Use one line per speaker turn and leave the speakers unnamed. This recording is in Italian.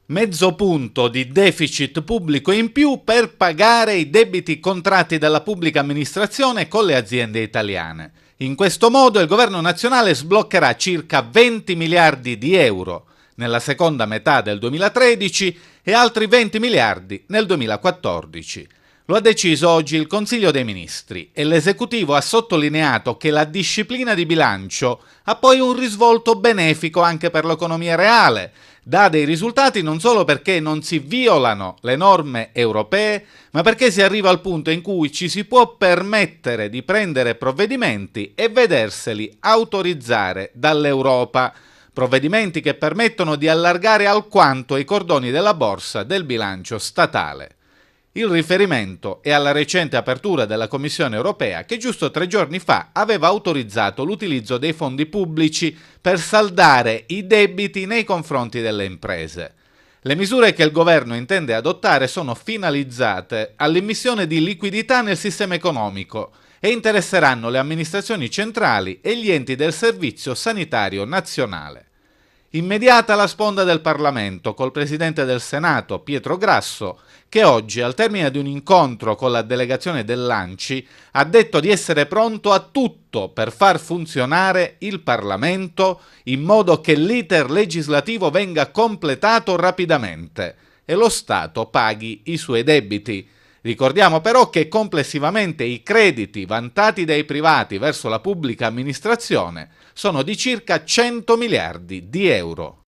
mezzo punto di deficit pubblico in più per pagare i debiti contratti dalla pubblica amministrazione con le aziende italiane. In questo modo il governo nazionale sbloccherà circa 20 miliardi di euro nella seconda metà del 2013 e altri 20 miliardi nel 2014. Lo ha deciso oggi il Consiglio dei Ministri e l'esecutivo ha sottolineato che la disciplina di bilancio ha poi un risvolto benefico anche per l'economia reale. Dà dei risultati non solo perché non si violano le norme europee, ma perché si arriva al punto in cui ci si può permettere di prendere provvedimenti e vederseli autorizzare dall'Europa. Provvedimenti che permettono di allargare alquanto i cordoni della borsa del bilancio statale. Il riferimento è alla recente apertura della Commissione europea che giusto 3 giorni fa aveva autorizzato l'utilizzo dei fondi pubblici per saldare i debiti nei confronti delle imprese. Le misure che il governo intende adottare sono finalizzate all'immissione di liquidità nel sistema economico e interesseranno le amministrazioni centrali e gli enti del Servizio Sanitario Nazionale. Immediata la sponda del Parlamento col Presidente del Senato, Pietro Grasso, che oggi, al termine di un incontro con la delegazione dell'ANCI, ha detto di essere pronto a tutto per far funzionare il Parlamento in modo che l'iter legislativo venga completato rapidamente e lo Stato paghi i suoi debiti. Ricordiamo però che complessivamente i crediti vantati dai privati verso la pubblica amministrazione sono di circa 100 miliardi di euro.